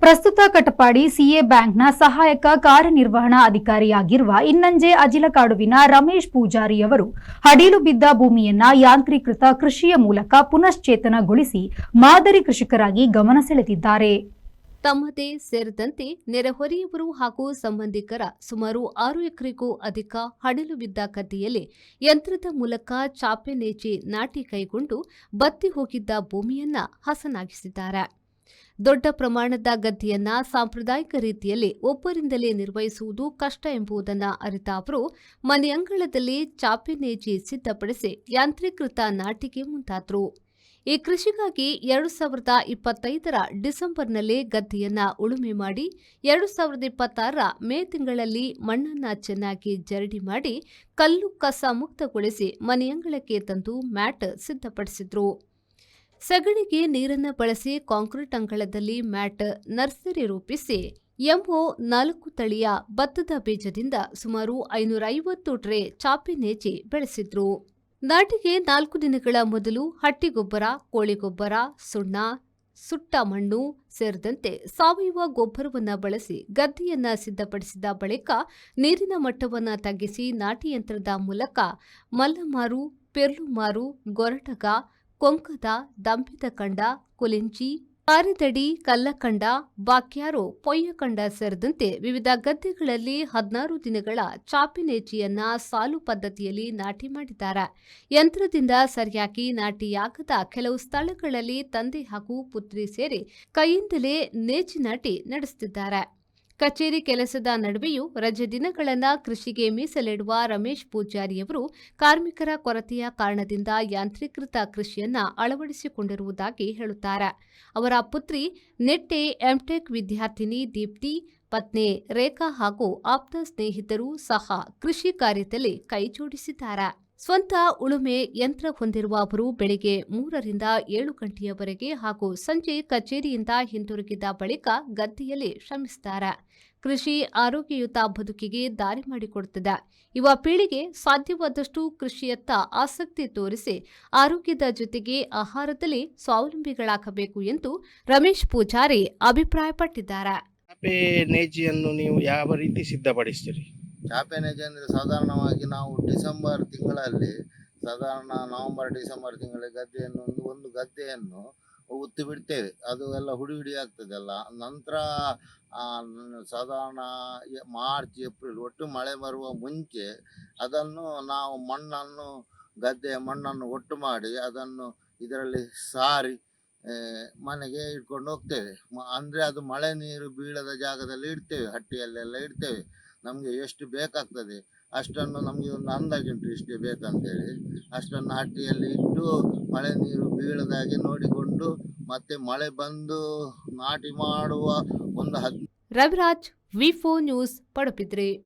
ಪ್ರಸ್ತುತ ಕಟಪಾಡಿ ಸಿಎ ಬ್ಯಾಂಕ್ನ ಸಹಾಯಕ ಕಾರ್ಯನಿರ್ವಹಣಾ ಅಧಿಕಾರಿಯಾಗಿರುವ ಇನ್ನಂಜೆ ಅಜಿಲಕಾಡುವಿನ ರಮೇಶ್ ಪೂಜಾರಿಯವರು ಹಡೀಲು ಬಿದ್ದ ಭೂಮಿಯನ್ನ ಯಾಂತ್ರೀಕೃತ ಕೃಷಿಯ ಮೂಲಕ ಪುನಶ್ಚೇತನಗೊಳಿಸಿ ಮಾದರಿ ಕೃಷಿಕರಾಗಿ ಗಮನ ಸೆಳೆದಿದ್ದಾರೆ. ತಮ್ಮದೇ ಸೇರಿದಂತೆ ನೆರೆಹೊರೆಯವರು ಹಾಗೂ ಸಂಬಂಧಿಕರ ಸುಮಾರು 6 ಎಕರೆಗೂ ಅಧಿಕ ಹಡಲು ಬಿದ್ದ ಗದ್ದೆಯಲ್ಲಿ ಯಂತ್ರದ ಮೂಲಕ ಚಾಪೆ ನೇಚಿ ನಾಟಿ ಕೈಗೊಂಡು ಬತ್ತಿ ಹೋಗಿದ್ದ ಭೂಮಿಯನ್ನ ಹಸನಾಗಿಸಿದ್ದಾರೆ. ದೊಡ್ಡ ಪ್ರಮಾಣದ ಗದ್ದೆಯನ್ನ ಸಾಂಪ್ರದಾಯಿಕ ರೀತಿಯಲ್ಲಿ ಒಬ್ಬರಿಂದಲೇ ನಿರ್ವಹಿಸುವುದು ಕಷ್ಟ ಎಂಬುದನ್ನು ಅರಿತ ಅವರು ಮನೆಯಂಗಳದಲ್ಲಿ ಚಾಪೆ ನೇಚಿ ಸಿದ್ಧಪಡಿಸಿ ಯಾಂತ್ರೀಕೃತ ನಾಟಿಗೆ ಮುಂದಾದರು. ಈ ಕೃಷಿಗಾಗಿ 2025ರ ಡಿಸೆಂಬರ್ನಲ್ಲಿ ಗದ್ದೆಯನ್ನ ಉಳುಮೆ ಮಾಡಿ 2026ರ ಮೇ ತಿಂಗಳಲ್ಲಿ ಮಣ್ಣನ್ನ ಚೆನ್ನಾಗಿ ಜರಡಿ ಮಾಡಿ ಕಲ್ಲು ಕಸ ಮುಕ್ತಗೊಳಿಸಿ ಮನೆಯಂಗಳಕ್ಕೆ ತಂದು ಮ್ಯಾಟ್ ಸಿದ್ಧಪಡಿಸಿದ್ರು. ಸಗಣಿಗೆ ನೀರನ್ನ ಬಳಸಿ ಕಾಂಕ್ರೀಟ್ ಅಂಗಳದಲ್ಲಿ ಮ್ಯಾಟ್ ನರ್ಸರಿ ರೂಪಿಸಿ ಎಂಒ 4 ತಳಿಯ ಭತ್ತದ ಬೀಜದಿಂದ ಸುಮಾರು 550 ಟ್ರೇ ಚಾಪೆ ನೇಚಿ ಬೆಳೆಸಿದ್ರು. ನಾಟಿಗೆ 4 ದಿನಗಳ ಮೊದಲು ಹಟ್ಟಿಗೊಬ್ಬರ, ಕೋಳಿಗೊಬ್ಬರ, ಸುಣ್ಣ, ಸುಟ್ಟ ಮಣ್ಣು ಸೇರಿದಂತೆ ಸಾವಯವ ಗೊಬ್ಬರವನ್ನು ಬಳಸಿ ಗದ್ದೆಯನ್ನ ಸಿದ್ಧಪಡಿಸಿದ ಬಳಿಕ ನೀರಿನ ಮಟ್ಟವನ್ನು ತಗ್ಗಿಸಿ ನಾಟಿ ಯಂತ್ರದ ಮೂಲಕ ಮಲ್ಲಮಾರು, ಪೆರ್ಲುಮಾರು, ಗೊರಟಗ, ಕೊಂಕದ, ದಂಬಿದ ಕಂಡ, ಕುಲಿಂಚಿ, ಕಾರಿದಡಿ, ಕಲ್ಲಕಂಡ, ಬಾಕ್ಯಾರೋ, ಪೊಯ್ಯಕಂಡ ಸೇರಿದಂತೆ ವಿವಿಧ ಗದ್ದೆಗಳಲ್ಲಿ 16 ದಿನಗಳ ಚಾಪೆ ನೇಚಿಯನ್ನ ಸಾಲು ಪದ್ಧತಿಯಲ್ಲಿ ನಾಟಿ ಮಾಡಿದ್ದಾರೆ. ಯಂತ್ರದಿಂದ ಸರಿಯಾಗಿ ನಾಟಿಯಾಗದ ಕೆಲವು ಸ್ಥಳಗಳಲ್ಲಿ ತಂದೆ ಹಾಗೂ ಪುತ್ರಿ ಸೇರಿ ಕೈಯಿಂದಲೇ ನೇಚಿ ನಾಟಿ ನಡೆಸುತ್ತಿದ್ದಾರೆ. ಕಚೇರಿ ಕೆಲಸದ ನಡುವೆಯೂ ರಜೆ ದಿನಗಳನ್ನು ಕೃಷಿಗೆ ಮೀಸಲಿಡುವ ರಮೇಶ್ ಪೂಜಾರಿಯವರು ಕಾರ್ಮಿಕರ ಕೊರತೆಯ ಕಾರಣದಿಂದ ಯಾಂತ್ರೀಕೃತ ಕೃಷಿಯನ್ನ ಅಳವಡಿಸಿಕೊಂಡಿರುವುದಾಗಿ ಹೇಳುತ್ತಾರೆ. ಅವರ ಪುತ್ರಿ ನೆಟ್ಟೆ ಎಂಟೆಕ್ ವಿದ್ಯಾರ್ಥಿನಿ ದೀಪ್ತಿ, ಪತ್ನಿ ರೇಖಾ ಹಾಗೂ ಆಪ್ತ ಸ್ನೇಹಿತರು ಸಹ ಕೃಷಿ ಕಾರ್ಯದಲ್ಲಿ ಕೈ ಜೋಡಿಸಿದ್ದಾರೆ. ಸ್ವಂತ ಉಳುಮೆ ಯಂತ್ರ ಹೊಂದಿರುವ ಅವರು ಬೆಳಿಗ್ಗೆ 3 ರಿಂದ 7 ಗಂಟೆಯವರೆಗೆ ಹಾಗೂ ಸಂಜೆ ಕಚೇರಿಯಿಂದ ಹಿಂತಿರುಗಿದ ಬಳಿಕ ಗದ್ದೆಯಲ್ಲಿ ಶ್ರಮಿಸುತ್ತಾರೆ. ಕೃಷಿ ಆರೋಗ್ಯಯುತ ಬದುಕಿಗೆ ದಾರಿ ಮಾಡಿಕೊಡುತ್ತದೆ. ಯುವ ಪೀಳಿಗೆ ಸಾಧ್ಯವಾದಷ್ಟು ಕೃಷಿಯತ್ತ ಆಸಕ್ತಿ ತೋರಿಸಿ ಆರೋಗ್ಯದ ಜೊತೆಗೆ ಆಹಾರದಲ್ಲಿ ಸ್ವಾವಲಂಬಿಗಳಾಗಬೇಕು ಎಂದು ರಮೇಶ್ ಪೂಜಾರಿ ಅಭಿಪ್ರಾಯಪಟ್ಟಿದ್ದಾರೆ. ಚಾಪೆ ನೇಜಿಯನ್ನು ನೀವು ಯಾವ ರೀತಿ ಸಿದ್ಧಪಡಿಸ್ತೀರಿ? ಚಾಪೆ ನೇಜಿ ಅಂದರೆ ಸಾಧಾರಣವಾಗಿ ನಾವು ಡಿಸೆಂಬರ್ ತಿಂಗಳಲ್ಲಿ ನವೆಂಬರ್ ಡಿಸೆಂಬರ್ ತಿಂಗಳಲ್ಲಿ ಗದ್ದೆಯನ್ನು ಒಂದು ಗದ್ದೆಯನ್ನು ಉತ್ತಿ ಬಿಡ್ತೇವೆ. ಅದು ಎಲ್ಲ ಹುಡಿ ಆಗ್ತದಲ್ಲ. ನಂತರ ಸಾಧಾರಣ ಮಾರ್ಚ್ ಏಪ್ರಿಲ್ ಒಟ್ಟು ಮಳೆ ಬರುವ ಮುಂಚೆ ಅದನ್ನು ನಾವು ಗದ್ದೆಯ ಮಣ್ಣನ್ನು ಒಟ್ಟು ಮಾಡಿ ಅದನ್ನು ಇದರಲ್ಲಿ ಸಾರಿ ಮನೆಗೆ ಇಟ್ಕೊಂಡು ಹೋಗ್ತೇವೆ. ಅಂದರೆ ಅದು ಮಳೆ ನೀರು ಬೀಳದ ಜಾಗದಲ್ಲಿ ಇಡ್ತೇವೆ, ಹಟ್ಟಿಯಲ್ಲೆಲ್ಲ ಇಡ್ತೇವೆ. ನಮಗೆ ಎಷ್ಟು ಬೇಕಾಗ್ತದೆ ಅಷ್ಟನ್ನು ನಮಗೆ ಒಂದು ಅಂದಾಜುಂಟು ಇಷ್ಟೇ ಬೇಕಂತೇಳಿ ಅಷ್ಟನ್ನು ಹಟ್ಟಿಯಲ್ಲಿ ಇಟ್ಟು ಮಳೆ ನೀರು ಬೀಳದಾಗೆ ನೋಡಿಕೊಂಡು ಮತ್ತೆ ಮಳೆ ಬಂದು ನಾಟಿ ಮಾಡುವ ಒಂದು ರವಿರಾಜ್, ವಿ4 ನ್ಯೂಸ್, ಪಡುಬಿದ್ರಿ.